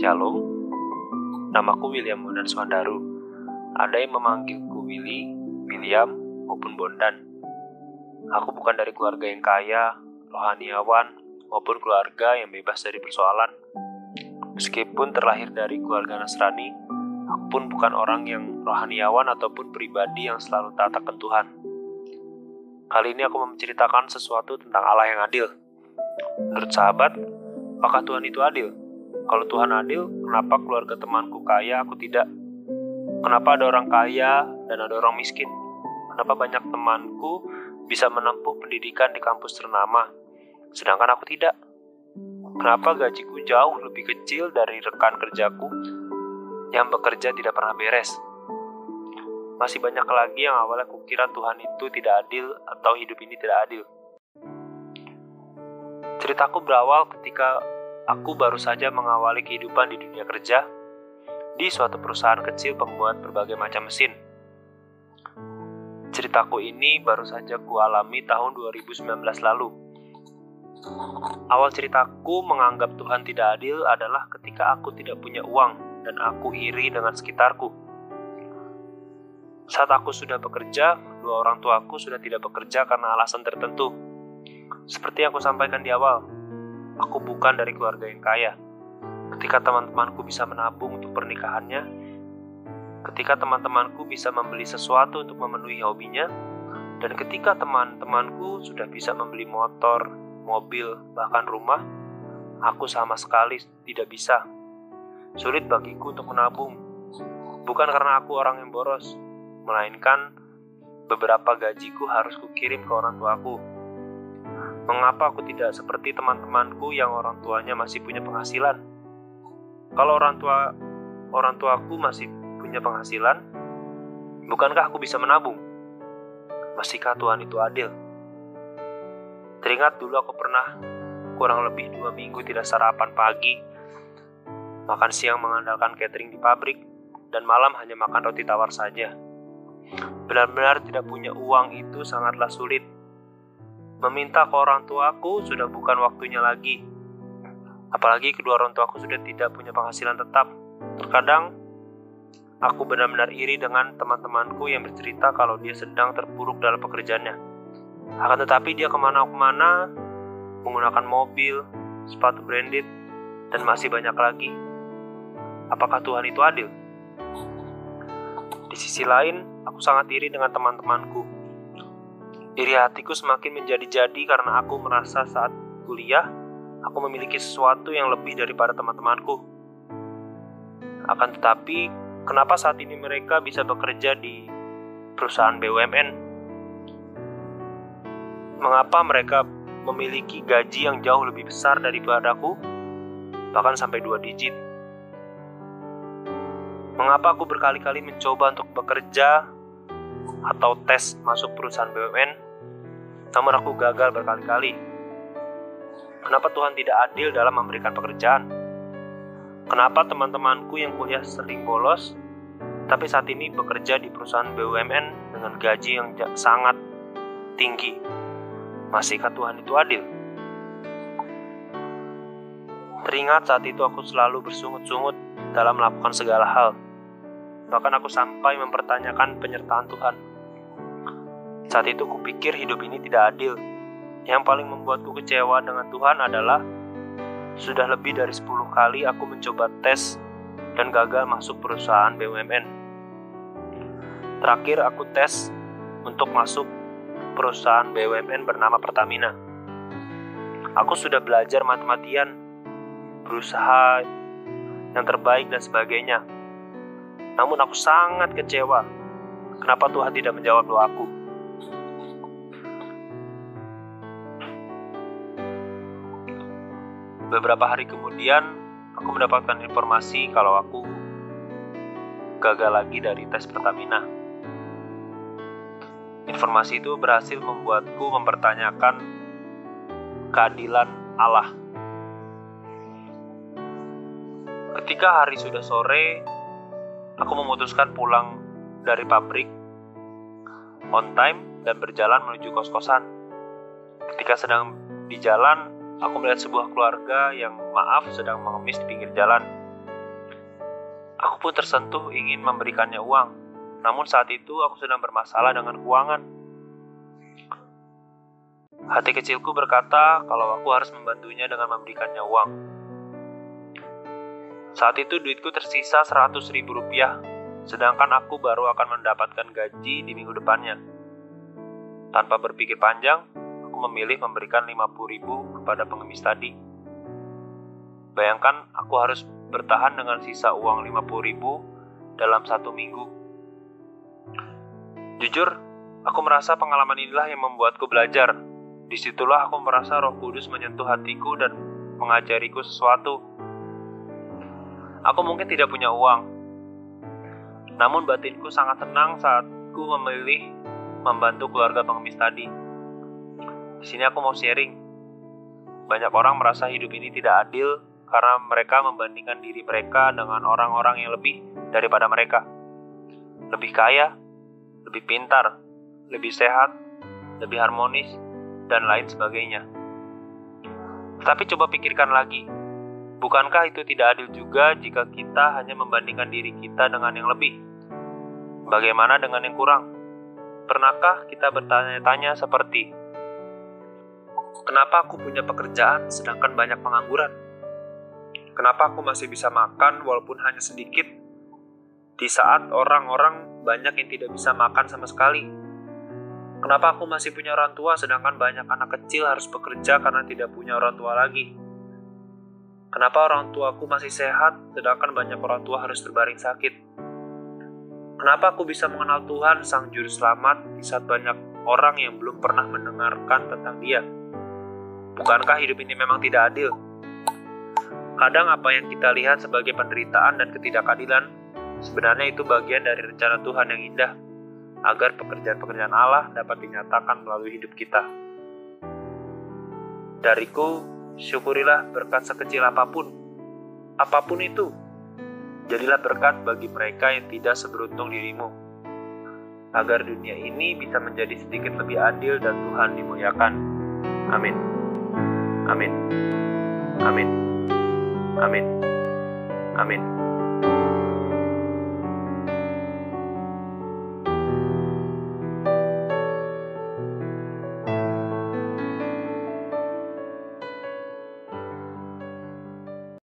Shalom, namaku William Bondan Suandaru. Ada yang memanggilku Willy, William, maupun Bondan. Aku bukan dari keluarga yang kaya, rohaniawan, maupun keluarga yang bebas dari persoalan. Meskipun terlahir dari keluarga Nasrani, aku pun bukan orang yang rohaniawan ataupun pribadi yang selalu taat akan Tuhan. Kali ini aku mau menceritakan sesuatu tentang Allah yang adil. Menurut sahabat, apakah Tuhan itu adil? Kalau Tuhan adil, kenapa keluarga temanku kaya, aku tidak? Kenapa ada orang kaya dan ada orang miskin? Kenapa banyak temanku bisa menempuh pendidikan di kampus ternama, sedangkan aku tidak? Kenapa gajiku jauh lebih kecil dari rekan kerjaku yang bekerja tidak pernah beres? Masih banyak lagi yang awalnya kukira Tuhan itu tidak adil atau hidup ini tidak adil. Ceritaku berawal ketika aku baru saja mengawali kehidupan di dunia kerja di suatu perusahaan kecil pembuat berbagai macam mesin. Ceritaku ini baru saja kualami tahun 2019 lalu. Awal ceritaku menganggap Tuhan tidak adil adalah ketika aku tidak punya uang dan aku iri dengan sekitarku. Saat aku sudah bekerja, kedua orang tuaku sudah tidak bekerja karena alasan tertentu. Seperti yang aku sampaikan di awal, aku bukan dari keluarga yang kaya. Ketika teman-temanku bisa menabung untuk pernikahannya, ketika teman-temanku bisa membeli sesuatu untuk memenuhi hobinya, dan ketika teman-temanku sudah bisa membeli motor, mobil, bahkan rumah, aku sama sekali tidak bisa. Sulit bagiku untuk menabung. Bukan karena aku orang yang boros, melainkan beberapa gajiku harus kukirim ke orang tuaku. Mengapa aku tidak seperti teman-temanku yang orang tuanya masih punya penghasilan? Kalau orang tuaku masih punya penghasilan, bukankah aku bisa menabung? Masihkah Tuhan itu adil? Teringat dulu aku pernah kurang lebih 2 minggu tidak sarapan pagi, makan siang mengandalkan catering di pabrik, dan malam hanya makan roti tawar saja. Benar-benar tidak punya uang itu sangatlah sulit. Meminta ke orang tuaku sudah bukan waktunya lagi. Apalagi kedua orang tuaku sudah tidak punya penghasilan tetap. Terkadang, aku benar-benar iri dengan teman-temanku yang bercerita kalau dia sedang terpuruk dalam pekerjaannya. Akan tetapi dia kemana-mana, menggunakan mobil, sepatu branded, dan masih banyak lagi. Apakah Tuhan itu adil? Di sisi lain, aku sangat iri dengan teman-temanku. Iri hatiku semakin menjadi-jadi karena aku merasa saat kuliah, aku memiliki sesuatu yang lebih daripada teman-temanku. Akan tetapi, kenapa saat ini mereka bisa bekerja di perusahaan BUMN? Mengapa mereka memiliki gaji yang jauh lebih besar daripadaku, bahkan sampai 2 digit? Mengapa aku berkali-kali mencoba untuk bekerja atau tes masuk perusahaan BUMN, namun aku gagal berkali-kali? Kenapa Tuhan tidak adil dalam memberikan pekerjaan? Kenapa teman-temanku yang kuliah sering bolos, tapi saat ini bekerja di perusahaan BUMN dengan gaji yang sangat tinggi? Masihkah Tuhan itu adil? Teringat saat itu aku selalu bersungut-sungut dalam melakukan segala hal. Bahkan aku sampai mempertanyakan penyertaan Tuhan. Saat itu kupikir hidup ini tidak adil. Yang paling membuatku kecewa dengan Tuhan adalah sudah lebih dari 10 kali aku mencoba tes dan gagal masuk perusahaan BUMN. Terakhir aku tes untuk masuk perusahaan BUMN bernama Pertamina. Aku sudah belajar mati-matian, berusaha yang terbaik dan sebagainya. Namun aku sangat kecewa. Kenapa Tuhan tidak menjawab doaku? Beberapa hari kemudian, aku mendapatkan informasi kalau aku gagal lagi dari tes Pertamina. Informasi itu berhasil membuatku mempertanyakan keadilan Allah. Ketika hari sudah sore, aku memutuskan pulang dari pabrik on time dan berjalan menuju kos-kosan. Ketika sedang di jalan, aku melihat sebuah keluarga yang maaf sedang mengemis di pinggir jalan. Aku pun tersentuh ingin memberikannya uang, namun saat itu aku sedang bermasalah dengan keuangan. Hati kecilku berkata kalau aku harus membantunya dengan memberikannya uang. Saat itu duitku tersisa Rp100.000, sedangkan aku baru akan mendapatkan gaji di minggu depannya. Tanpa berpikir panjang, aku memilih memberikan Rp50.000 kepada pengemis tadi. Bayangkan aku harus bertahan dengan sisa uang Rp50.000 dalam 1 minggu. Jujur, aku merasa pengalaman inilah yang membuatku belajar. Disitulah aku merasa Roh Kudus menyentuh hatiku dan mengajariku sesuatu. Aku mungkin tidak punya uang, namun batinku sangat tenang saat ku memilih membantu keluarga pengemis tadi. Di sini aku mau sharing. Banyak orang merasa hidup ini tidak adil karena mereka membandingkan diri mereka dengan orang-orang yang lebih daripada mereka. Lebih kaya, lebih pintar, lebih sehat, lebih harmonis, dan lain sebagainya. Tapi coba pikirkan lagi, bukankah itu tidak adil juga jika kita hanya membandingkan diri kita dengan yang lebih? Bagaimana dengan yang kurang? Pernahkah kita bertanya-tanya seperti, kenapa aku punya pekerjaan sedangkan banyak pengangguran? Kenapa aku masih bisa makan walaupun hanya sedikit, di saat orang-orang banyak yang tidak bisa makan sama sekali? Kenapa aku masih punya orang tua sedangkan banyak anak kecil harus bekerja karena tidak punya orang tua lagi? Kenapa orang tuaku masih sehat sedangkan banyak orang tua harus terbaring sakit? Kenapa aku bisa mengenal Tuhan Sang Juru Selamat di saat banyak orang yang belum pernah mendengarkan tentang Dia? Bukankah hidup ini memang tidak adil? Kadang apa yang kita lihat sebagai penderitaan dan ketidakadilan, sebenarnya itu bagian dari rencana Tuhan yang indah, agar pekerjaan-pekerjaan Allah dapat dinyatakan melalui hidup kita. Dariku, syukurilah berkat sekecil apapun itu. Jadilah berkat bagi mereka yang tidak seberuntung dirimu, agar dunia ini bisa menjadi sedikit lebih adil dan Tuhan dimuliakan. Amin. Amin. Amin. Amin. Amin.